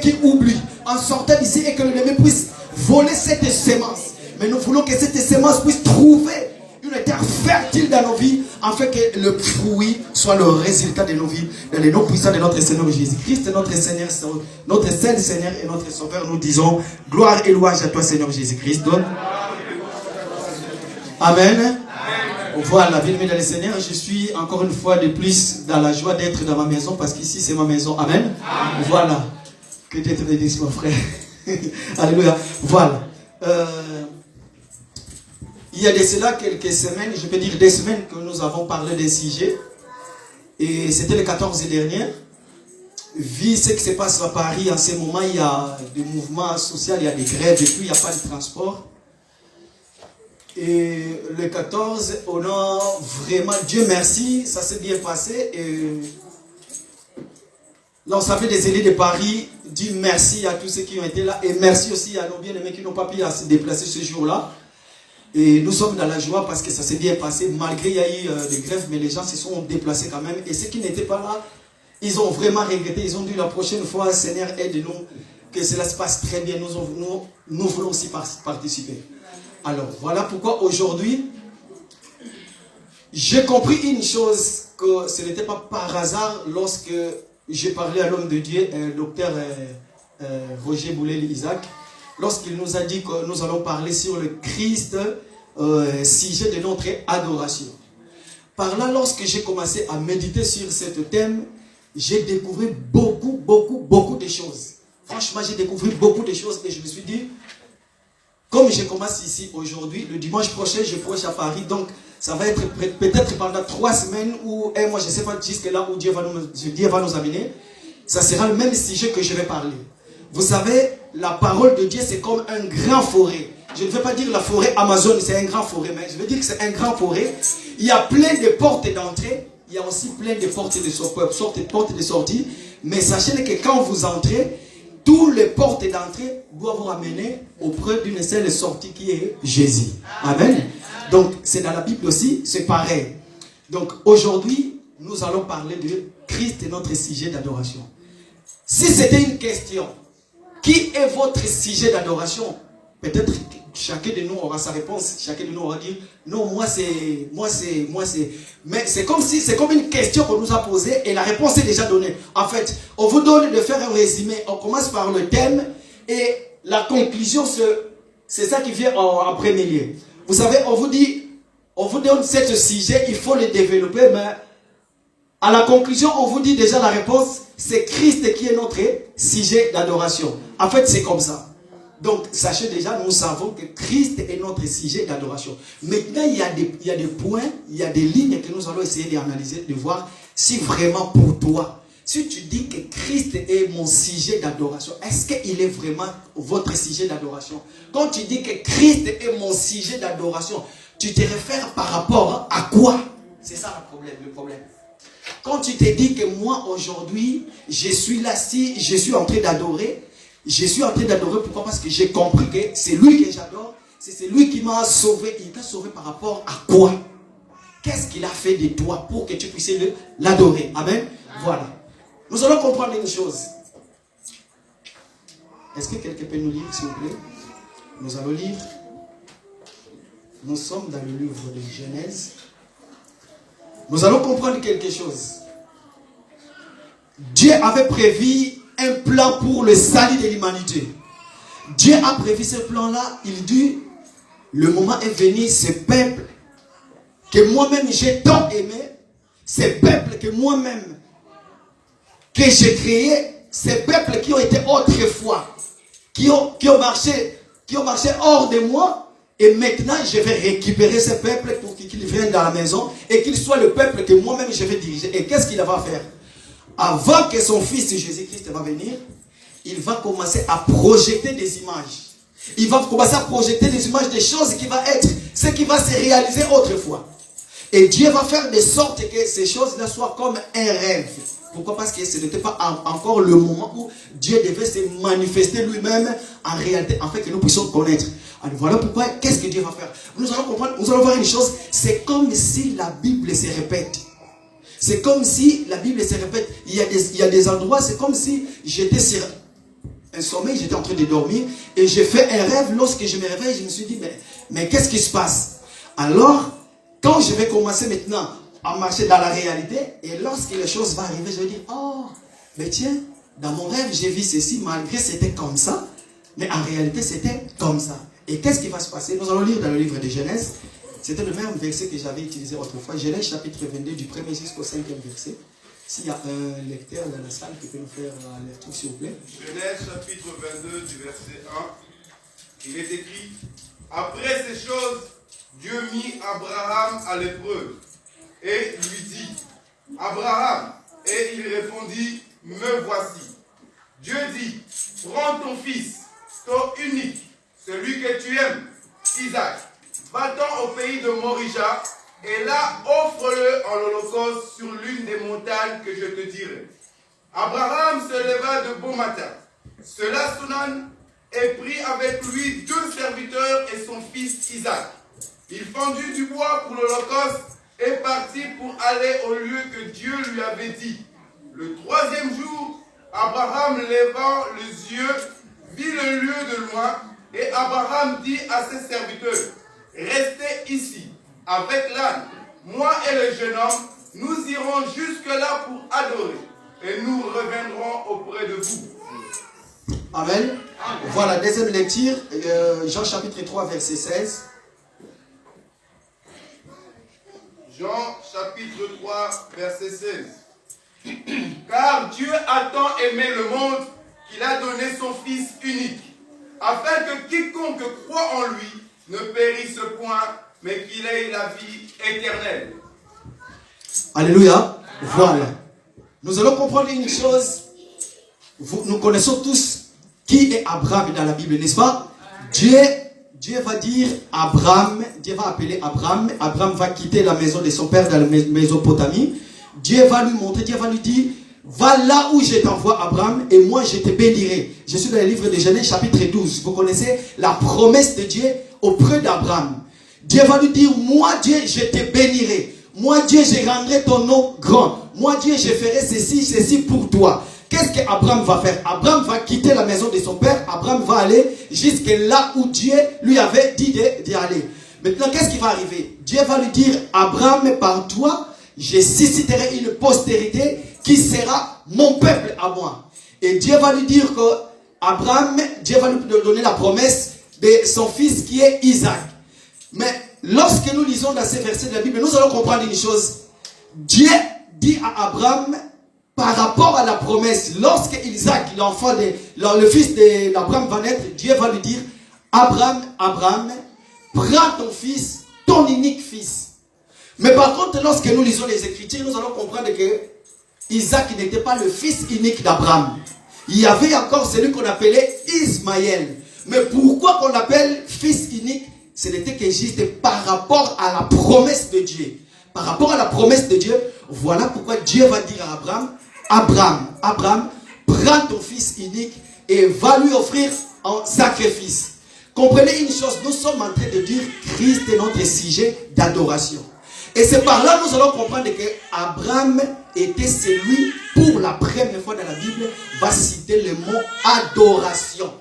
qui oublie en sortant d'ici et que l'ennemi puisse voler cette semence. Mais nous voulons que cette semence puisse trouver une terre fertile dans nos vies, afin que le fruit soit le résultat de nos vies, dans les noms puissants de notre Seigneur Jésus-Christ, notre Seigneur, notre Saint Seigneur et notre Sauveur. Nous disons gloire et louange à toi, Seigneur Jésus-Christ. Amen. Voilà, bien-aimés dans le Seigneur, je suis encore une fois de plus dans la joie d'être dans ma maison, parce qu'ici c'est ma maison. Amen. Voilà. Que Dieu te bénisse, mon frère. Alléluia. Voilà. Il y a de cela quelques semaines, je peux dire des semaines, que nous avons parlé des sujets. Et c'était le 14 dernier. Vu ce qui se passe à Paris en ce moment, il y a des mouvements sociaux, il y a des grèves et tout, il n'y a pas de transport. Et le 14, on a vraiment, Dieu merci, ça s'est bien passé. Et l'ensemble des élus de Paris dit merci à tous ceux qui ont été là. Et merci aussi à nos bien-aimés qui n'ont pas pu se déplacer ce jour-là. Et nous sommes dans la joie parce que ça s'est bien passé. Malgré il y a eu des grèves, mais les gens se sont déplacés quand même. Et ceux qui n'étaient pas là, ils ont vraiment regretté. Ils ont dit la prochaine fois, Seigneur, aide-nous, que cela se passe très bien. Nous voulons aussi participer. Alors, voilà pourquoi aujourd'hui, j'ai compris une chose, que ce n'était pas par hasard lorsque j'ai parlé à l'homme de Dieu, docteur Roger Boulel-Isaac, lorsqu'il nous a dit que nous allons parler sur le Christ, sujet de notre adoration. Par là, lorsque j'ai commencé à méditer sur ce thème, j'ai découvert beaucoup de choses. Franchement, j'ai découvert beaucoup de choses et je me suis dit, comme je commence ici aujourd'hui, le dimanche prochain, je prêche à Paris, donc ça va être peut-être pendant 3 semaines ou un mois, je ne sais pas jusque là où Dieu va nous amener. Ça sera le même sujet que je vais parler. Vous savez, la parole de Dieu, c'est comme un grand forêt. Je ne veux pas dire la forêt Amazon, c'est un grand forêt, mais je veux dire que c'est un grand forêt. Il y a plein de portes d'entrée, il y a aussi plein de portes de sortie. Mais sachez que quand vous entrez, toutes les portes d'entrée doivent vous ramener auprès d'une seule sortie qui est Jésus. Amen. Donc, c'est dans la Bible aussi, c'est pareil. Donc, aujourd'hui, nous allons parler de Christ et notre sujet d'adoration. Si c'était une question, qui est votre sujet d'adoration? Peut-être que chacun de nous aura sa réponse. Chacun de nous aura dit, non, moi c'est. Mais c'est comme une question qu'on nous a posée et la réponse est déjà donnée. En fait, on vous donne de faire un résumé. On commence par le thème et la conclusion, c'est ça qui vient en premier lieu. Vous savez, on vous donne ce sujet, il faut le développer, mais à la conclusion, on vous dit déjà la réponse, c'est Christ qui est notre sujet d'adoration. En fait, c'est comme ça. Donc, sachez déjà, nous savons que Christ est notre sujet d'adoration. Maintenant, il y a des points, il y a des lignes que nous allons essayer d'analyser, de voir si vraiment pour toi, si tu dis que Christ est mon sujet d'adoration, est-ce qu'il est vraiment votre sujet d'adoration? Quand tu dis que Christ est mon sujet d'adoration, tu te réfères par rapport à quoi? C'est ça le problème. Quand tu te dis que moi, aujourd'hui, je suis là, si je suis en train d'adorer, pourquoi? Parce que j'ai compris que c'est lui que j'adore, c'est lui qui m'a sauvé. Il t'a sauvé par rapport à quoi? Qu'est-ce qu'il a fait de toi pour que tu puisses l'adorer? Amen. Voilà. Nous allons comprendre une chose. Est-ce que quelqu'un peut nous lire, s'il vous plaît? Nous allons lire. Nous sommes dans le livre de Genèse. Nous allons comprendre quelque chose. Dieu avait prévu un plan pour le salut de l'humanité. Dieu a prévu ce plan-là. Il dit, le moment est venu, ce peuple que moi-même j'ai tant aimé, ce peuple que moi-même que j'ai créé, ces peuples qui ont été autrefois, qui ont marché hors de moi, et maintenant je vais récupérer ces peuples pour qu'ils viennent dans la maison et qu'ils soient le peuple que moi-même je vais diriger. Et qu'est-ce qu'il va faire? Avant que son fils Jésus-Christ va venir, il va commencer à projeter des images. Il va commencer à projeter des images des choses qui vont être, ce qui va se réaliser autrefois. Et Dieu va faire de sorte que ces choses-là soient comme un rêve. Pourquoi? Parce que ce n'était pas encore le moment où Dieu devait se manifester lui-même en réalité, afin que nous puissions connaître. Alors voilà pourquoi, qu'est-ce que Dieu va faire? Nous allons comprendre, nous allons voir une chose, c'est comme si la Bible se répète. C'est comme si la Bible se répète. Il y a des endroits, c'est comme si j'étais sur un sommeil, j'étais en train de dormir et j'ai fait un rêve. Lorsque je me réveille, je me suis dit, mais qu'est-ce qui se passe? Alors, quand je vais commencer maintenant à marcher dans la réalité, et lorsque les choses vont arriver, je vais dire, oh, mais tiens, dans mon rêve, j'ai vu ceci, malgré c'était comme ça, mais en réalité, c'était comme ça. Et qu'est-ce qui va se passer? Nous allons lire dans le livre de Genèse. C'était le même verset que j'avais utilisé autrefois. Genèse chapitre 22, du 1er jusqu'au 5e verset. S'il y a un lecteur dans la salle qui peut nous faire la lecture, s'il vous plaît. Genèse chapitre 22, du verset 1. Il est écrit, après ces choses, Dieu mit Abraham à l'épreuve et lui dit, Abraham, et il répondit, me voici. Dieu dit, prends ton fils, ton unique, celui que tu aimes, Isaac, va-t'en au pays de Morija, et là offre-le en holocauste sur l'une des montagnes que je te dirai. Abraham se leva de bon matin, se Sonan et prit avec lui 2 serviteurs et son fils Isaac. Il fendit du bois pour l'holocauste et partit pour aller au lieu que Dieu lui avait dit. Le 3e jour, Abraham levant les yeux, vit le lieu de loin, et Abraham dit à ses serviteurs, restez ici, avec l'âne, moi et le jeune homme, nous irons jusque-là pour adorer, et nous reviendrons auprès de vous. Amen. Voilà, deuxième lecture, Jean chapitre 3, verset 16. Jean chapitre 3, verset 16. Car Dieu a tant aimé le monde qu'il a donné son Fils unique, afin que quiconque croit en lui ne périsse point, mais qu'il ait la vie éternelle. Alléluia. Voilà. Nous allons comprendre une chose. Nous connaissons tous qui est Abraham dans la Bible, n'est-ce pas? Dieu va dire Abraham, Dieu va appeler Abraham. Abraham va quitter la maison de son père dans la Mésopotamie. Dieu va lui montrer, Dieu va lui dire, va là où je t'envoie Abraham et moi je te bénirai. Je suis dans le livre de Genèse chapitre 12. Vous connaissez la promesse de Dieu auprès d'Abraham. Dieu va lui dire, moi Dieu je te bénirai. Moi Dieu je rendrai ton nom grand. Moi Dieu je ferai ceci pour toi. Qu'est-ce qu'Abraham va faire? Abraham va quitter la maison de son père. Abraham va aller jusque là où Dieu lui avait dit d'y aller. Maintenant, qu'est-ce qui va arriver? Dieu va lui dire, Abraham, par toi, je susciterai une postérité qui sera mon peuple à moi. Et Dieu va lui dire que Abraham, Dieu va lui donner la promesse de son fils qui est Isaac. Mais lorsque nous lisons dans ces versets de la Bible, nous allons comprendre une chose. Dieu dit à Abraham, par rapport à la promesse, lorsque Isaac, le fils d'Abraham va naître, Dieu va lui dire, Abraham, prends ton fils, ton unique fils. Mais par contre, lorsque nous lisons les Écritures, nous allons comprendre que Isaac n'était pas le fils unique d'Abraham. Il y avait encore celui qu'on appelait Ismaël. Mais pourquoi qu'on l'appelle fils unique? Ce n'était que juste par rapport à la promesse de Dieu. Par rapport à la promesse de Dieu, voilà pourquoi Dieu va dire à Abraham, prends ton fils unique et va lui offrir en sacrifice. Comprenez une chose, nous sommes en train de dire Christ est notre sujet d'adoration. Et c'est par là que nous allons comprendre que Abraham était celui, pour la première fois dans la Bible, va citer le mot adoration.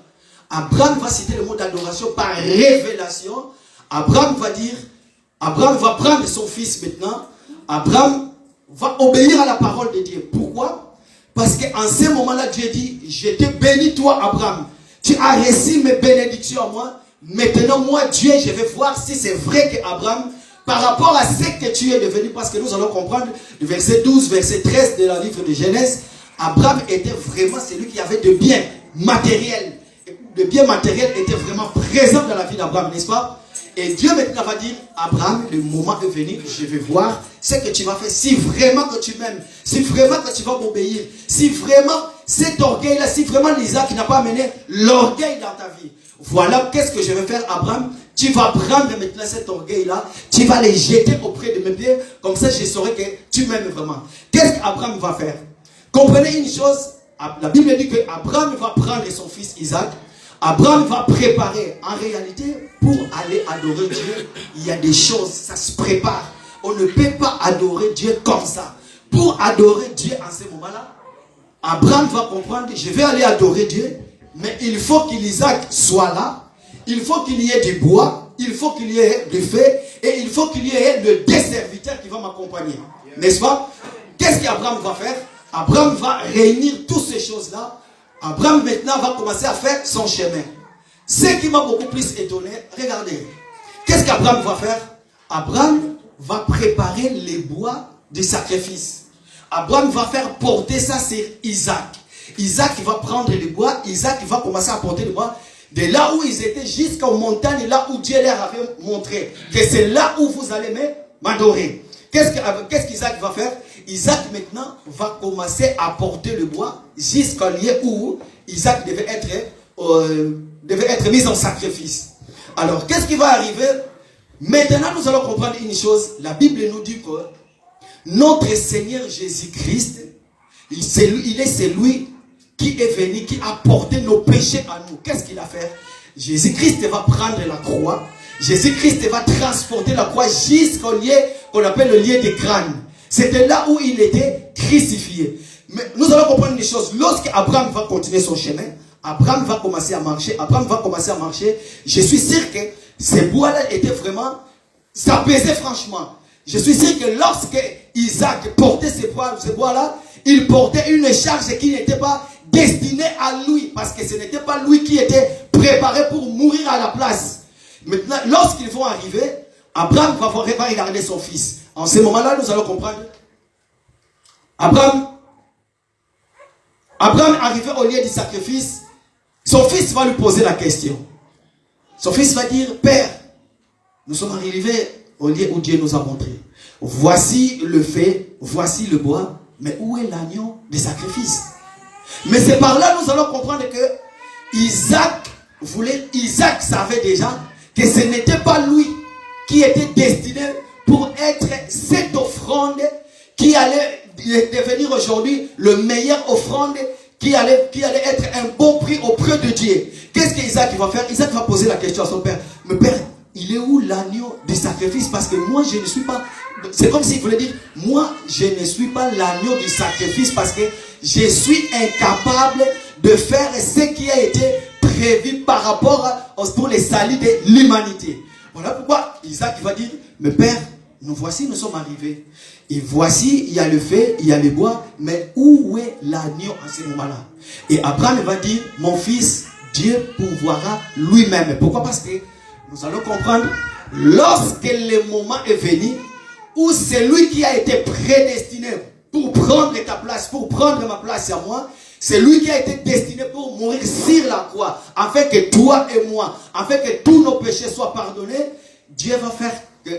Abraham va citer le mot d'adoration par révélation. Abraham va prendre son fils maintenant. Abraham va obéir à la parole de Dieu. Pourquoi? Parce qu'en ce moment-là, Dieu dit, je te bénis toi Abraham. Tu as reçu mes bénédictions à moi. Maintenant, moi, Dieu, je vais voir si c'est vrai qu'Abraham, par rapport à ce que tu es devenu, parce que nous allons comprendre le verset 12, verset 13 de la livre de Genèse, Abraham était vraiment celui qui avait de biens matériels. Le bien matériel était vraiment présent dans la vie d'Abraham, n'est-ce pas? Et Dieu maintenant va dire, Abraham, le moment est venu, je vais voir ce que tu vas faire. Si vraiment que tu m'aimes, si vraiment que tu vas m'obéir, si vraiment cet orgueil-là, si vraiment l'Isaac n'a pas amené l'orgueil dans ta vie, voilà qu'est-ce que je vais faire, Abraham. Tu vas prendre maintenant cet orgueil-là, tu vas les jeter auprès de mes pieds, comme ça je saurai que tu m'aimes vraiment. Qu'est-ce qu'Abraham va faire? Comprenez une chose, la Bible dit qu'Abraham va prendre son fils Isaac. Abraham va préparer. En réalité, pour aller adorer Dieu, il y a des choses, ça se prépare. On ne peut pas adorer Dieu comme ça. Pour adorer Dieu en ce moment-là, Abraham va comprendre, je vais aller adorer Dieu, Mais il faut qu'Isaac soit là. Il faut qu'il y ait du bois. Il faut qu'il y ait du feu. Et il faut qu'il y ait le deux serviteurs qui vont m'accompagner. N'est-ce pas? Qu'est-ce qu'Abraham va faire? Abraham va réunir toutes ces choses-là. Abraham maintenant va commencer à faire son chemin. Ce qui m'a beaucoup plus étonné, regardez. Qu'est-ce qu'Abraham va faire? Abraham va préparer les bois du sacrifice. Abraham va faire porter ça sur Isaac. Isaac va prendre les bois. Isaac va commencer à porter les bois. De là où ils étaient jusqu'aux montagnes, là où Dieu leur avait montré que c'est là où vous allez m'adorer. Qu'est-ce qu'Isaac va faire? Isaac maintenant va commencer à porter le bois jusqu'au lieu où Isaac devait être mis en sacrifice. Alors, qu'est-ce qui va arriver? Maintenant, nous allons comprendre une chose. La Bible nous dit que notre Seigneur Jésus-Christ, il est celui qui est venu, qui a porté nos péchés à nous. Qu'est-ce qu'il a fait? Jésus-Christ va prendre la croix. Jésus-Christ va transporter la croix jusqu'au lieu qu'on appelle le lieu des crânes. C'était là où il était crucifié. Mais nous allons comprendre une chose. Lorsque Abraham va continuer son chemin, Abraham va commencer à marcher. Je suis sûr que ces bois-là étaient vraiment, ça pesait franchement. Je suis sûr que lorsque Isaac portait ces bois-là, il portait une charge qui n'était pas destinée à lui. Parce que ce n'était pas lui qui était préparé pour mourir à la place. Maintenant, lorsqu'ils vont arriver, Abraham va regarder son fils. En ce moment-là, nous allons comprendre. Abraham arrivé au lieu du sacrifice, son fils va lui poser la question. Son fils va dire, Père, nous sommes arrivés au lieu où Dieu nous a montré. Voici le feu, voici le bois, mais où est l'agneau des sacrifices? Mais c'est par là nous allons comprendre que Isaac savait déjà que ce n'était pas lui qui était destiné pour être cette offrande qui allait devenir aujourd'hui le meilleur offrande qui allait être un bon prix auprès de Dieu. Qu'est-ce qu'Isaac va faire? Isaac va poser la question à son père. Mais père, il est où l'agneau du sacrifice? Parce que moi je ne suis pas... C'est comme s'il voulait dire, moi je ne suis pas l'agneau du sacrifice parce que je suis incapable de faire ce qui a été prévu par rapport pour les saluts de l'humanité. Voilà pourquoi Isaac va dire, mais père, nous sommes arrivés. Et voici, il y a le feu, il y a le bois, mais où est l'agneau à ce moment-là? Et Abraham va dire, mon fils, Dieu pourvoira lui-même. Pourquoi? Parce que nous allons comprendre, lorsque le moment est venu, où c'est lui qui a été prédestiné pour prendre ta place, pour prendre ma place à moi, c'est lui qui a été destiné pour mourir sur la croix, afin que toi et moi, afin que tous nos péchés soient pardonnés. Dieu va faire que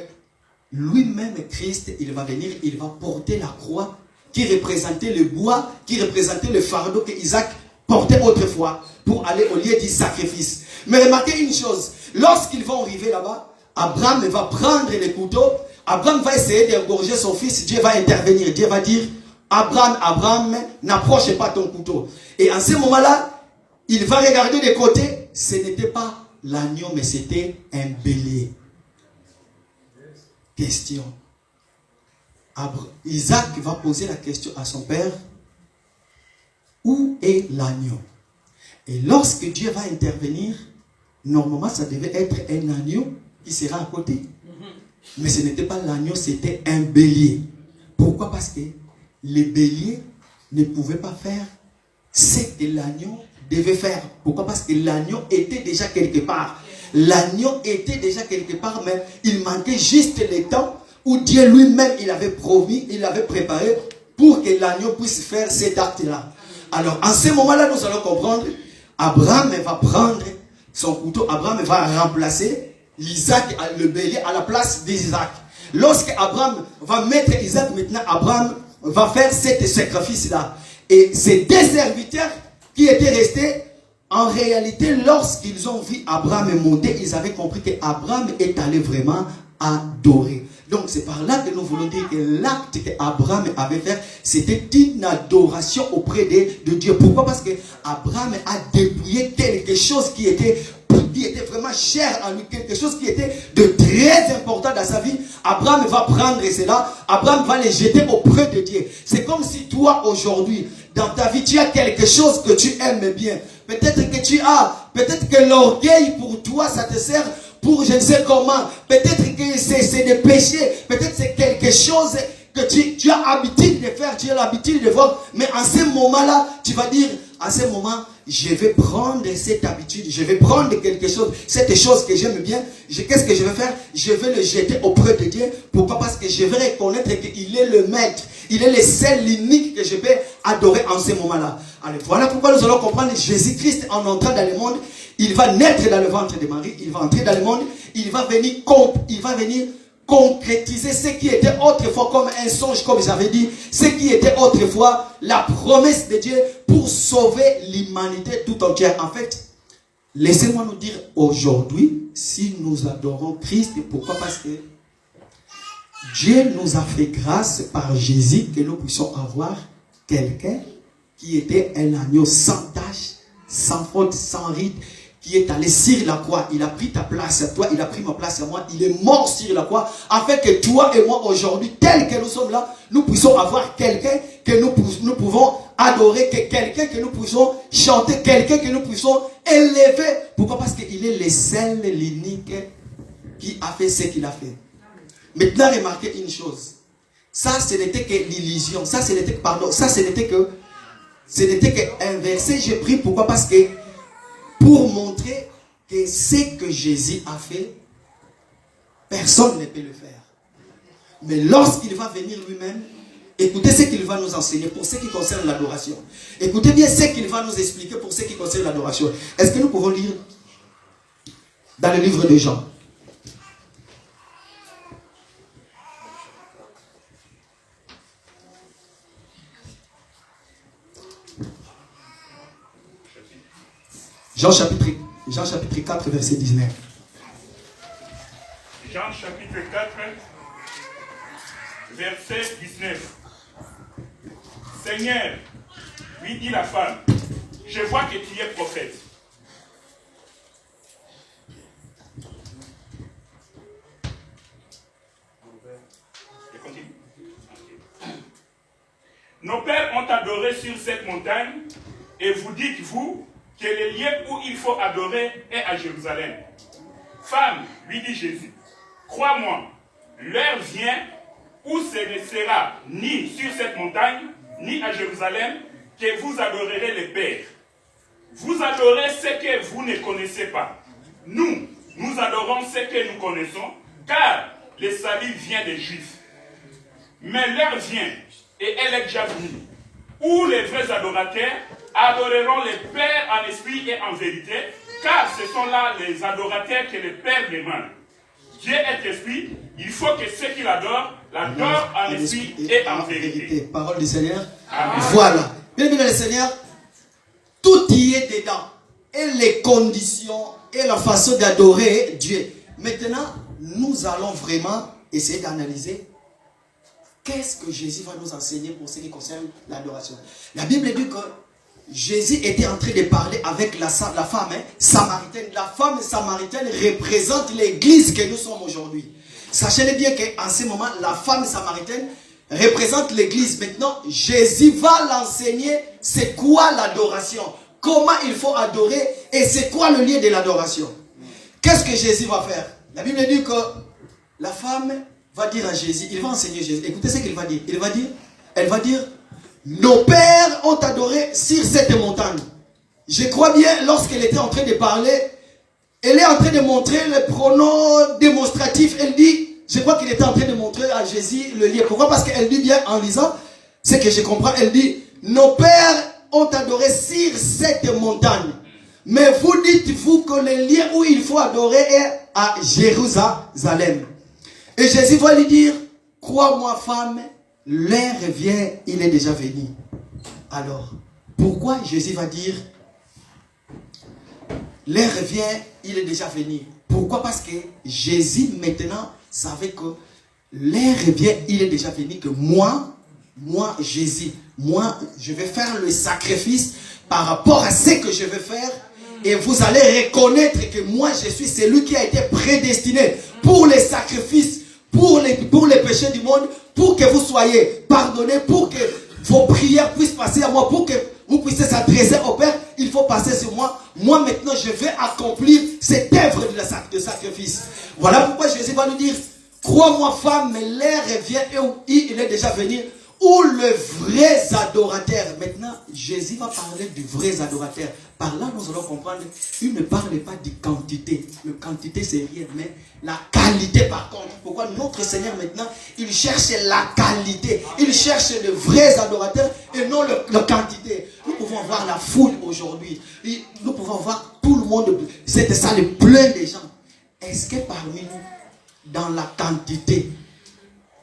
lui-même, Christ, il va venir, il va porter la croix qui représentait le bois, qui représentait le fardeau que Isaac portait autrefois pour aller au lieu du sacrifice. Mais remarquez une chose, lorsqu'ils vont arriver là-bas, Abraham va prendre les couteaux, Abraham va essayer d'égorger son fils, Dieu va intervenir, Dieu va dire, Abraham, n'approche pas ton couteau. Et en ce moment-là, il va regarder de côté, ce n'était pas l'agneau, mais c'était un bélier. Question. Isaac va poser la question à son père, où est l'agneau? Et lorsque Dieu va intervenir, normalement ça devait être un agneau qui sera à côté. Mais ce n'était pas l'agneau, c'était un bélier. Pourquoi? Parce que les béliers ne pouvaient pas faire ce que l'agneau devait faire. Pourquoi? Parce que l'agneau était déjà quelque part. L'agneau était déjà quelque part, mais il manquait juste le temps où Dieu lui-même, il avait promis, il avait préparé pour que l'agneau puisse faire cet acte-là. Alors, en ce moment-là, nous allons comprendre, Abraham va prendre son couteau, Abraham va remplacer Isaac, le bélier, à la place d'Isaac. Lorsque Abraham va mettre Isaac, maintenant, Abraham va faire cet sacrifice-là. Et ces deux serviteurs qui étaient restés, en réalité, lorsqu'ils ont vu Abraham monter, ils avaient compris qu'Abraham est allé vraiment adorer. Donc c'est par là que nous voulons dire que l'acte qu'Abraham avait fait, c'était une adoration auprès de Dieu. Pourquoi? Parce que Abraham a dépouillé quelque chose qui était vraiment cher à lui, quelque chose qui était de très important dans sa vie. Abraham va prendre cela, Abraham va les jeter auprès de Dieu. C'est comme si toi aujourd'hui, dans ta vie, tu as quelque chose que tu aimes bien. Peut-être que l'orgueil pour toi, ça te sert pour je ne sais comment. Peut-être que c'est des péchés. Peut-être que c'est quelque chose que tu as l'habitude de faire, tu as l'habitude de voir. Mais en ce moment-là, tu vas dire, en ce moment, je vais prendre cette habitude, je vais prendre quelque chose, cette chose que j'aime bien. Qu'est-ce que je vais faire? Je vais le jeter auprès de Dieu. Pourquoi? Parce que je vais reconnaître qu'il est le maître. Il est le seul, l'unique que je peux adorer en ce moment-là. Allez, voilà pourquoi nous allons comprendre Jésus-Christ en entrant dans le monde. Il va naître dans le ventre de Marie. Il va entrer dans le monde. Il va venir concrétiser ce qui était autrefois comme un songe, comme j'avais dit, ce qui était autrefois la promesse de Dieu pour sauver l'humanité tout entière. En fait, laissez-moi nous dire aujourd'hui, si nous adorons Christ, pourquoi? Parce que Dieu nous a fait grâce par Jésus que nous puissions avoir quelqu'un qui était un agneau sans tache, sans faute, sans ride, qui est allé sur la croix. Il a pris ta place à toi, il a pris ma place à moi, il est mort sur la croix, afin que toi et moi aujourd'hui, tels que nous sommes là, nous puissions avoir quelqu'un que nous pouvons adorer, quelqu'un que nous puissions chanter, quelqu'un que nous puissions élever. Pourquoi? Parce qu'il est le seul, l'unique qui a fait ce qu'il a fait. Maintenant, remarquez une chose. Ça, ce n'était que l'illusion. Ça, ce n'était qu'un verset. J'ai pris. Pourquoi? Parce que pour montrer que ce que Jésus a fait, personne ne peut le faire. Mais lorsqu'il va venir lui-même, écoutez ce qu'il va nous enseigner pour ce qui concerne l'adoration. Écoutez bien ce qu'il va nous expliquer pour ce qui concerne l'adoration. Est-ce que nous pouvons lire dans le livre de Jean? Jean chapitre 4, verset 19. Jean chapitre 4, verset 19. Seigneur, lui dit la femme, je vois que tu es prophète. Je continue. Nos pères ont adoré sur cette montagne, et vous dites, vous, que le lieu où il faut adorer est à Jérusalem. Femme, lui dit Jésus, crois-moi, l'heure vient où ce ne sera ni sur cette montagne, ni à Jérusalem, que vous adorerez le Père. Vous adorez ce que vous ne connaissez pas. Nous adorons ce que nous connaissons, car le salut vient des Juifs. Mais l'heure vient, et elle est déjà venue, où les vrais adorateurs adoreront le Père en esprit et en vérité, car ce sont là les adorateurs que le Père demande. Dieu est esprit, il faut que ceux qui l'adorent, l'adorent en esprit et en vérité. Parole du Seigneur. Amen. Voilà. Bien aimé le Seigneur, tout y est dedans. Et les conditions et la façon d'adorer Dieu. Maintenant, nous allons vraiment essayer d'analyser qu'est-ce que Jésus va nous enseigner pour ce qui concerne l'adoration. La Bible dit que Jésus était en train de parler avec la femme samaritaine. La femme samaritaine représente l'église que nous sommes aujourd'hui. Sachez bien qu'en ce moment, la femme samaritaine représente l'église. Maintenant, Jésus va l'enseigner c'est quoi l'adoration, comment il faut adorer et c'est quoi le lieu de l'adoration. Qu'est-ce que Jésus va faire? La Bible dit que la femme va dire à Jésus, il va enseigner Jésus. Écoutez ce qu'il va dire. Elle va dire, nos pères ont adoré sur cette montagne. Je crois bien, lorsqu'elle était en train de parler, elle est en train de montrer le pronom démonstratif. Elle dit, je crois qu'il était en train de montrer à Jésus le lieu. Pourquoi? Parce qu'elle dit bien en lisant, ce que je comprends, elle dit, nos pères ont adoré sur cette montagne. Mais vous dites-vous que le lieu où il faut adorer est à Jérusalem. Et Jésus va lui dire, crois-moi femme, l'heure vient, il est déjà venu. Alors, pourquoi Jésus va dire, l'heure vient, il est déjà venu? Pourquoi? Parce que Jésus maintenant savait que l'heure vient, il est déjà venu, que moi, Jésus, je vais faire le sacrifice par rapport à ce que je vais faire. Et vous allez reconnaître que moi, je suis celui qui a été prédestiné pour les sacrifices, pour les péchés du monde, pour que vous soyez pardonnés, pour que vos prières puissent passer à moi, pour que vous puissiez s'adresser au Père il faut passer sur moi. Moi maintenant, je vais accomplir cette œuvre de sacrifice. Voilà pourquoi Jésus va nous dire, crois-moi femme, mais l'heure vient et où il est déjà venu, où le vrai adorateur. Maintenant, Jésus va parler du vrai adorateur. Par là, nous allons comprendre, il ne parle pas de quantité. La quantité, c'est rien, mais la qualité par contre. Pourquoi notre Seigneur maintenant, il cherche la qualité. Il cherche le vrai adorateur et non la quantité. Nous pouvons voir la foule aujourd'hui. Nous pouvons voir tout le monde. C'est ça le plein des gens. Est-ce que parmi nous, dans la quantité,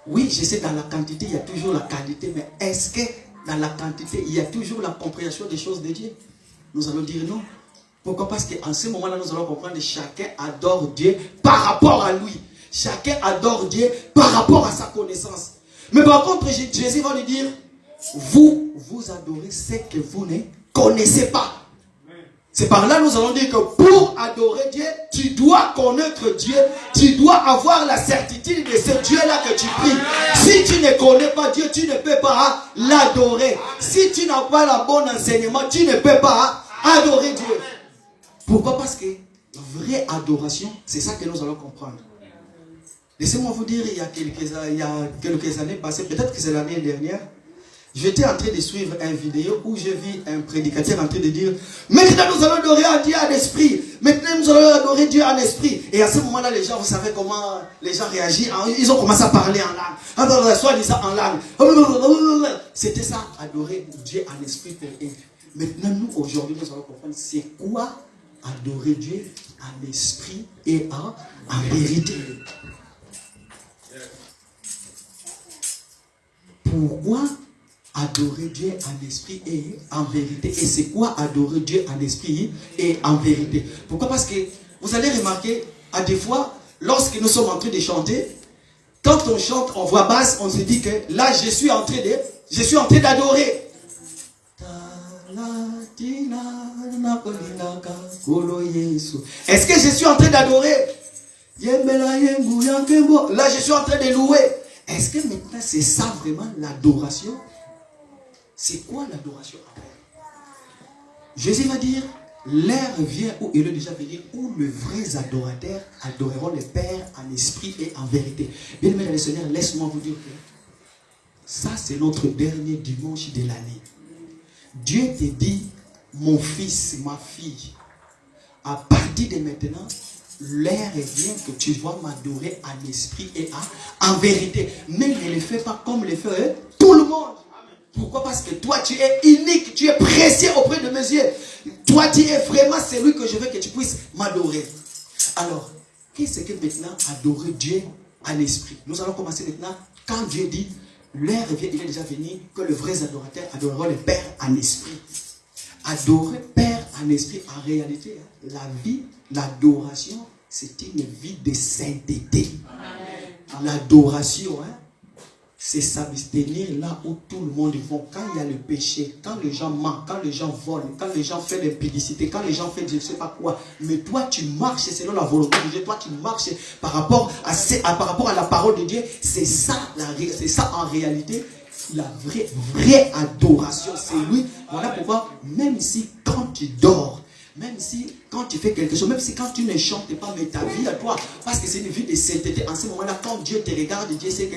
oui, je sais, dans la quantité, il y a toujours la qualité, mais est-ce que dans la quantité, il y a toujours la compréhension des choses de Dieu? Nous allons dire non. Pourquoi? Parce qu'en ce moment-là, nous allons comprendre que chacun adore Dieu par rapport à lui. Chacun adore Dieu par rapport à sa connaissance. Mais par contre, Jésus va lui dire, vous adorez ce que vous ne connaissez pas. C'est par là que nous allons dire que pour adorer Dieu, tu dois connaître Dieu, tu dois avoir la certitude de ce Dieu-là que tu pries. Si tu ne connais pas Dieu, tu ne peux pas l'adorer. Si tu n'as pas le bon enseignement, tu ne peux pas adorer Dieu. Pourquoi? Parce que la vraie adoration, c'est ça que nous allons comprendre. Laissez-moi vous dire, il y a quelques années passées, peut-être que c'est l'année dernière, j'étais en train de suivre une vidéo où j'ai vu un prédicateur en train de dire, maintenant nous allons adorer Dieu en esprit. Maintenant nous allons adorer Dieu en esprit. Et à ce moment-là, les gens, vous savez comment les gens réagissent. Ils ont commencé à parler en langue. Soit disant en langue. C'était ça, adorer Dieu en esprit pour eux. Maintenant, nous, aujourd'hui, nous allons comprendre c'est quoi adorer Dieu en esprit et en vérité. Pourquoi adorer Dieu en esprit et en vérité? Et c'est quoi adorer Dieu en esprit et en vérité? Pourquoi? Parce que vous allez remarquer, à des fois, lorsque nous sommes en train de chanter, quand on chante en voix basse, on se dit que là, je suis en train d'adorer. Est-ce que je suis en train d'adorer? Là, je suis en train de louer. Est-ce que maintenant, c'est ça vraiment l'adoration? C'est quoi l'adoration? Jésus va dire, l'heure vient où il est déjà venu, où le vrai adorateur adoreront le Père en esprit et en vérité. Bien-aimés dans le Seigneur, laisse-moi vous dire que ça, c'est notre dernier dimanche de l'année. Dieu te dit, mon fils, ma fille, à partir de maintenant, l'heure vient que tu vas m'adorer en esprit et en vérité. Mais ne le fais pas comme le fait tout le monde. Pourquoi? Parce que toi, tu es unique, tu es précieux auprès de mes yeux. Toi, tu es vraiment celui que je veux que tu puisses m'adorer. Alors, qu'est-ce que maintenant adorer Dieu en esprit? Nous allons commencer maintenant. Quand Dieu dit, l'heure vient, il est déjà venu, que le vrai adorateur adorera le Père en esprit. Adorer Père en esprit, en réalité, la vie, l'adoration, c'est une vie de sainteté. L'adoration, c'est s'abstenir là où tout le monde va. Quand il y a le péché, quand les gens mentent, quand les gens volent, quand les gens font l'impudicité, quand les gens font je ne sais pas quoi, mais toi tu marches selon la volonté de Dieu, toi tu marches par rapport à la parole de Dieu, c'est ça en réalité la vraie adoration. C'est lui. Voilà pourquoi, même si quand tu dors, même si quand tu fais quelque chose, même si quand tu ne chantes pas, mais ta vie à toi, parce que c'est une vie de sainteté, en ce moment-là, quand Dieu te regarde, Dieu sait que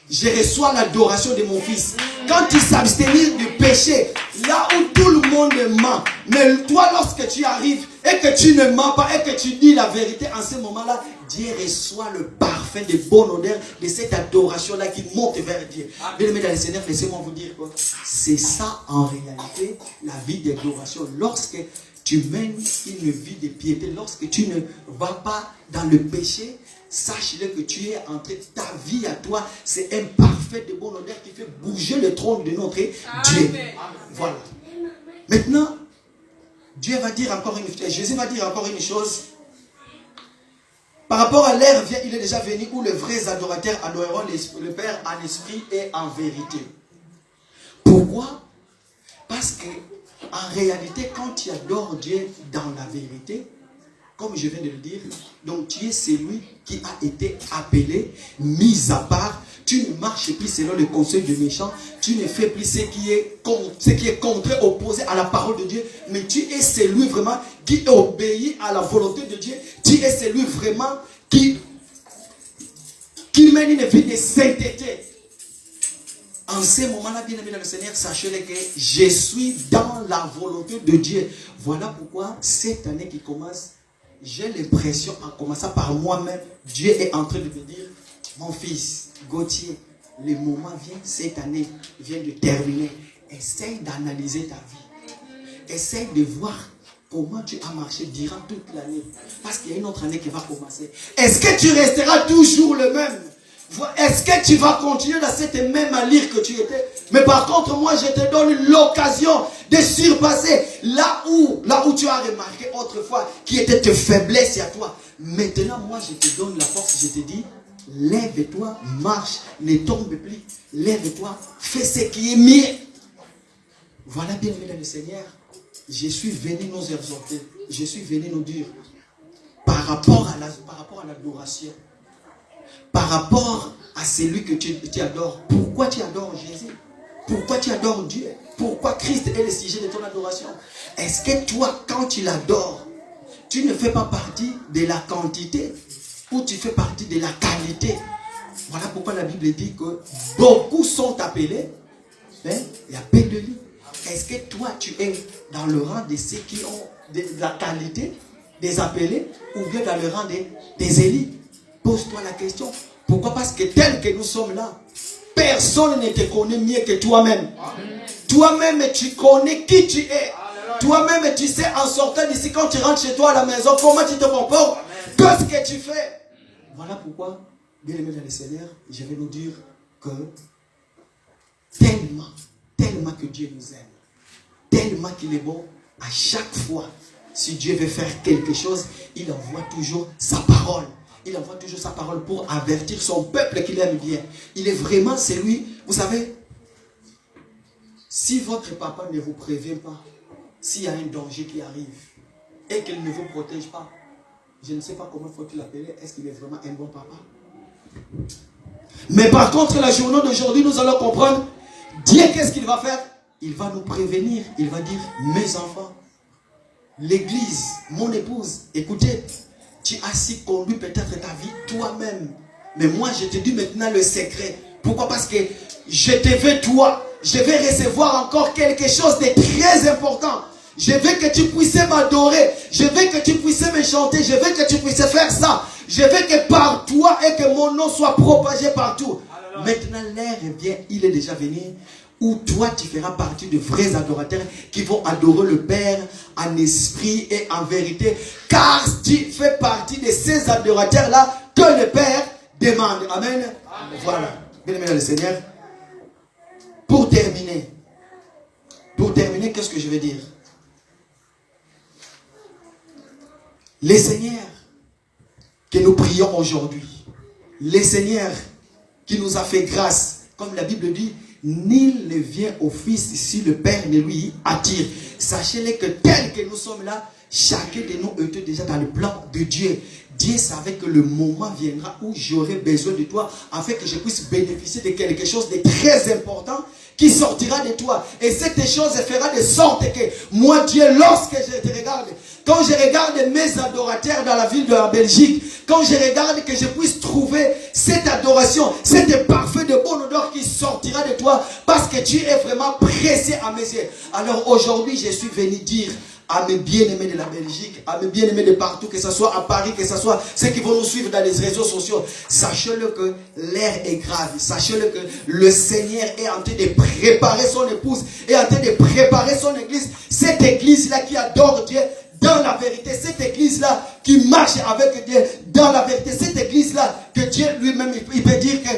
je reçois l'adoration de mon fils. Quand tu s'abstenir du péché, là où tout le monde ment, mais toi lorsque tu arrives et que tu ne mens pas et que tu dis la vérité, en ce moment-là, Dieu reçoit le parfum de bonne odeur de cette adoration-là qui monte vers Dieu. Bien-aimés dans le Seigneur, laissez-moi vous dire que c'est ça en réalité la vie d'adoration. Lorsque tu mènes une vie de piété, lorsque tu ne vas pas dans le péché, sache-le que tu es en train, ta vie à toi, c'est un parfait de bonne odeur qui fait bouger le trône de notre Dieu. Voilà. Maintenant, Dieu va dire encore Jésus va dire encore une chose. Par rapport à l'heure, il est déjà venu où les vrais adorateurs adoreront le Père en esprit et en vérité. Pourquoi? Parce que en réalité, quand tu adores Dieu dans la vérité, comme je viens de le dire, donc tu es celui qui a été appelé, mis à part. Tu ne marches plus selon le conseil du méchant. Tu ne fais plus ce qui est contraire, opposé à la parole de Dieu. Mais tu es celui vraiment qui obéit à la volonté de Dieu. Tu es celui vraiment qui mène une vie de sainteté. En ce moment-là, bien aimé dans le Seigneur, sachez que je suis dans la volonté de Dieu. Voilà pourquoi cette année qui commence, j'ai l'impression, en commençant par moi-même, Dieu est en train de me dire, mon fils, Gauthier, le moment vient, cette année vient de terminer. Essaye d'analyser ta vie. Essaye de voir comment tu as marché durant toute l'année. Parce qu'il y a une autre année qui va commencer. Est-ce que tu resteras toujours le même? Est-ce que tu vas continuer dans cette même allure que tu étais? Mais par contre, moi, je te donne l'occasion de surpasser là où tu as remarqué autrefois qui était tes faiblesses à toi. Maintenant, moi, je te donne la force. Je te dis, lève-toi, marche, ne tombe plus. Lève-toi, fais ce qui est mieux. Voilà, bien aimé dans le Seigneur. Je suis venu nous exhorter. Je suis venu nous dire par rapport à l'adoration. Par rapport à celui que tu adores. Pourquoi tu adores Jésus? Pourquoi tu adores Dieu? Pourquoi Christ est le sujet de ton adoration? Est-ce que toi, quand tu l'adores, tu ne fais pas partie de la quantité ou tu fais partie de la qualité? Voilà pourquoi la Bible dit que beaucoup sont appelés, mais il y a peu de lits. Est-ce que toi, tu es dans le rang de ceux qui ont de la qualité, des appelés, ou bien dans le rang des élites? Pose-toi la question. Pourquoi? Parce que tel que nous sommes là, personne ne te connaît mieux que toi-même. Toi-même, tu connais qui tu es. Toi-même, tu sais en sortant d'ici, quand tu rentres chez toi à la maison, comment tu te comportes, qu'est-ce que tu fais. Voilà pourquoi, bien aimé dans le Seigneur, je vais nous dire que tellement que Dieu nous aime, tellement qu'il est bon, à chaque fois, si Dieu veut faire quelque chose, il envoie toujours sa parole. Il envoie toujours sa parole pour avertir son peuple qu'il aime bien. Il est vraiment celui, vous savez, si votre papa ne vous prévient pas, s'il y a un danger qui arrive et qu'il ne vous protège pas, je ne sais pas comment faut-il l'appeler, est-ce qu'il est vraiment un bon papa? Mais par contre, la journée d'aujourd'hui, nous allons comprendre, Dieu, qu'est-ce qu'il va faire? Il va nous prévenir, il va dire, mes enfants, l'église, mon épouse, écoutez, tu as si conduit peut-être ta vie toi-même. Mais moi, je te dis maintenant le secret. Pourquoi? Parce que je te veux toi. Je vais recevoir encore quelque chose de très important. Je veux que tu puisses m'adorer. Je veux que tu puisses me chanter. Je veux que tu puisses faire ça. Je veux que par toi et que mon nom soit propagé partout. Maintenant, l'heure vient, il est déjà venu, où toi tu feras partie de vrais adorateurs qui vont adorer le Père en esprit et en vérité, car tu fais partie de ces adorateurs-là que le Père demande. Amen. Amen. Voilà. Bien aimé dans le Seigneur. Pour terminer, qu'est-ce que je vais dire? Les Seigneurs que nous prions aujourd'hui, les Seigneurs qui nous a fait grâce, comme la Bible dit, nul ne vient au Fils si le Père ne lui attire. Sachez-le que tel que nous sommes là, chacun de nous était déjà dans le plan de Dieu. Dieu savait que le moment viendra où j'aurai besoin de toi afin que je puisse bénéficier de quelque chose de très important qui sortira de toi. Et cette chose fera de sorte que moi, Dieu, lorsque je te regarde, quand je regarde mes adorateurs dans la ville de la Belgique, quand je regarde que je puisse trouver cette adoration, cette parfum de bonne odeur qui sortira de toi parce que tu es vraiment précieux à mes yeux. Alors aujourd'hui, je suis venu dire à mes bien-aimés de la Belgique, à mes bien-aimés de partout, que ce soit à Paris, que ce soit ceux qui vont nous suivre dans les réseaux sociaux, sachez-le que l'heure est grave. Sachez-le que le Seigneur est en train de préparer son épouse, est en train de préparer son église. Cette église-là qui adore Dieu dans la vérité, cette église-là qui marche avec Dieu dans la vérité, cette église-là que Dieu lui-même, il peut dire que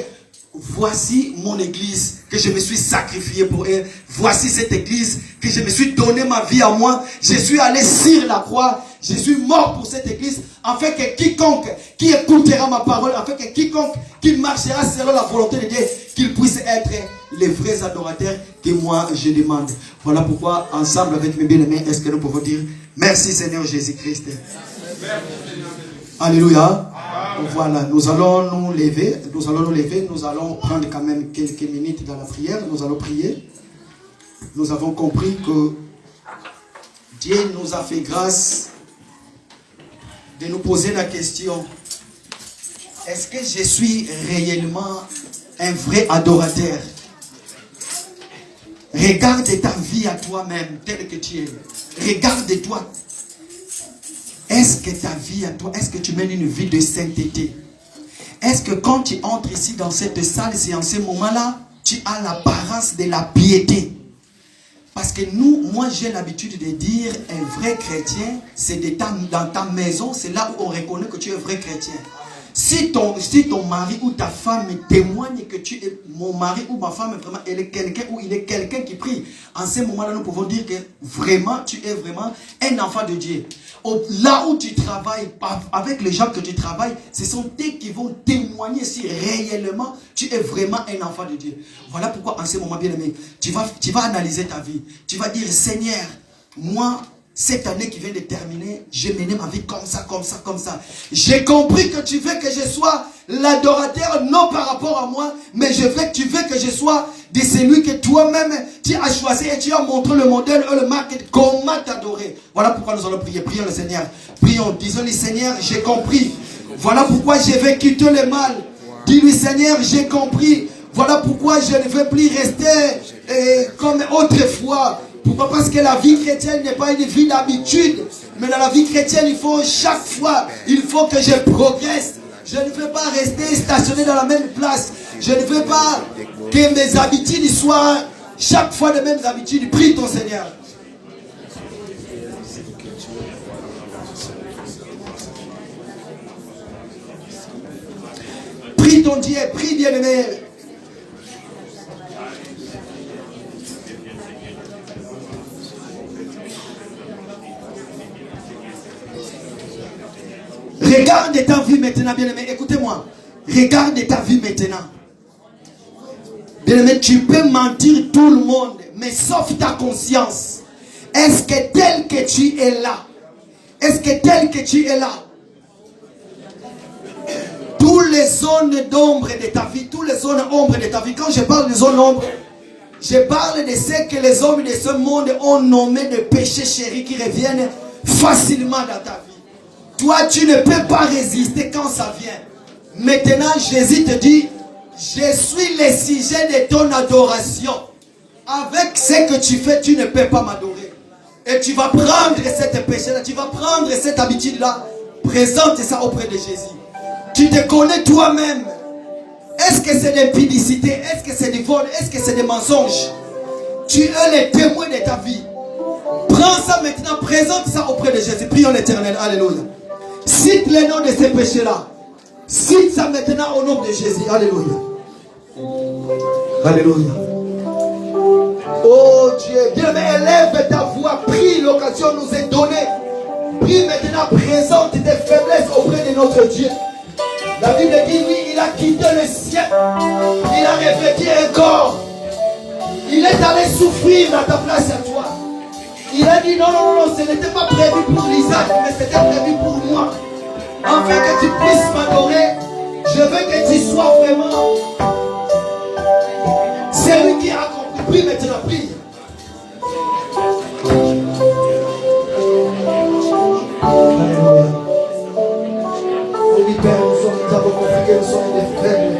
voici mon église que je me suis sacrifié pour elle. Voici cette église que je me suis donné ma vie à moi. Je suis allé sur la croix. Je suis mort pour cette église afin que quiconque qui écoutera ma parole, afin que quiconque qui marchera selon la volonté de Dieu, qu'il puisse être les vrais adorateurs que moi je demande. Voilà pourquoi ensemble avec mes bien-aimés, est-ce que nous pouvons dire Merci Seigneur Jésus-Christ. Alléluia. Voilà, nous allons nous lever, nous allons prendre quand même quelques minutes dans la prière, nous allons prier. Nous avons compris que Dieu nous a fait grâce de nous poser la question, est-ce que je suis réellement un vrai adorateur? Regarde ta vie à toi-même, tel que tu es. Regarde-toi. Est-ce que ta vie à toi, est-ce que tu mènes une vie de sainteté? Est-ce que quand tu entres ici dans cette salle, c'est en ce moment-là, tu as l'apparence de la piété? Parce que moi j'ai l'habitude de dire, un vrai chrétien, c'est dans ta maison, c'est là où on reconnaît que tu es un vrai chrétien. Si ton mari ou ta femme témoigne que tu es mon mari ou ma femme, vraiment, elle est quelqu'un ou il est quelqu'un qui prie, en ce moment-là, nous pouvons dire que vraiment, tu es vraiment un enfant de Dieu. Là où tu travailles, avec les gens que tu travailles, ce sont eux qui vont témoigner si réellement tu es vraiment un enfant de Dieu. Voilà pourquoi en ce moment, bien aimé, tu vas analyser ta vie. Tu vas dire, Seigneur, moi, cette année qui vient de terminer, j'ai mené ma vie comme ça, comme ça, comme ça. J'ai compris que tu veux que je sois l'adorateur, non par rapport à moi, mais tu veux que je sois de celui que toi-même tu as choisi et tu as montré le modèle et le marque, comment t'adorer. Voilà pourquoi nous allons prier. Prions le Seigneur. Prions, disons-lui, Seigneur, j'ai compris. Voilà pourquoi je vais quitter le mal. Dis-lui, Seigneur, j'ai compris. Voilà pourquoi je ne veux plus rester comme autrefois. Pourquoi? Parce que la vie chrétienne n'est pas une vie d'habitude. Mais dans la vie chrétienne, il faut chaque fois, il faut que je progresse. Je ne veux pas rester stationné dans la même place. Je ne veux pas que mes habitudes soient chaque fois les mêmes habitudes. Prie ton Seigneur. Prie ton Dieu, prie bien-aimé. Regarde ta vie maintenant, bien-aimé. Écoutez-moi. Regarde ta vie maintenant. Bien-aimé, tu peux mentir tout le monde, mais sauf ta conscience. Est-ce que tel que tu es là, est-ce que tel que tu es là, toutes les zones d'ombre de ta vie, toutes les zones ombres de ta vie, quand je parle de zones ombres, je parle de ce que les hommes de ce monde ont nommé de péchés chéris qui reviennent facilement dans ta vie. Toi, tu ne peux pas résister quand ça vient. Maintenant, Jésus te dit, je suis le sujet de ton adoration. Avec ce que tu fais, tu ne peux pas m'adorer. Et tu vas prendre cette péché-là, tu vas prendre cette habitude-là, présente ça auprès de Jésus. Tu te connais toi-même. Est-ce que c'est des impudicité? Est-ce que c'est des vols? Est-ce que c'est des mensonges? Tu es le témoin de ta vie. Prends ça maintenant, présente ça auprès de Jésus. Prions l'Éternel. Alléluia. Cite les noms de ces péchés-là. Cite ça maintenant au nom de Jésus. Alléluia. Alléluia. Oh Dieu. Bien, élève ta voix. Prie, l'occasion nous est donnée. Prie maintenant, présente tes faiblesses auprès de notre Dieu. La Bible dit, oui, il a quitté le ciel. Il a revêtu un corps. Il est allé souffrir dans ta place à toi. Il a dit, non, non, non, ce n'était pas prévu pour Isaac, mais c'était prévu pour moi. Afin que tu puisses m'adorer, je veux que tu sois vraiment celui qui a accompli. Prie maintenant, prie. Alléluia. Oui, Père, nous avons compris que nous sommes des faibles.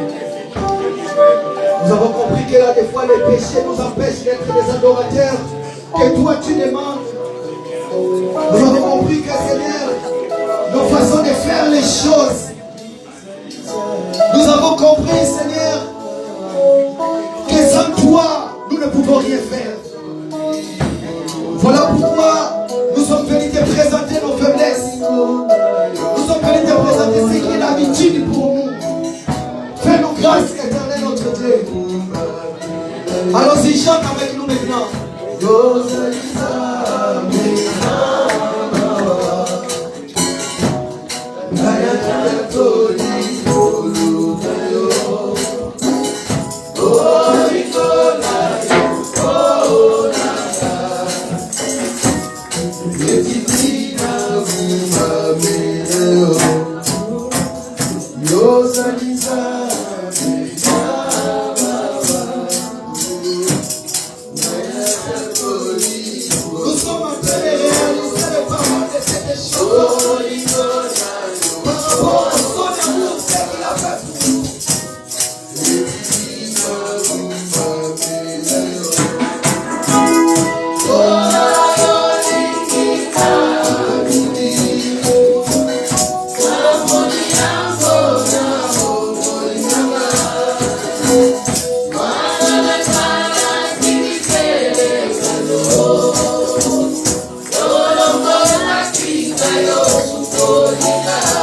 Nous avons compris que là, des fois, les péchés nous empêchent d'être des adorateurs que toi tu demandes. Nous avons compris que, Seigneur, nos façons de faire les choses, nous avons compris, Seigneur, que sans toi, nous ne pouvons rien faire. Voilà pourquoi nous sommes venus te présenter nos faiblesses. Nous sommes venus te présenter ce qui est l'habitude pour nous. Fais-nous grâce, éternel, notre Dieu. Allons-y, chante avec nous maintenant. yo kutonika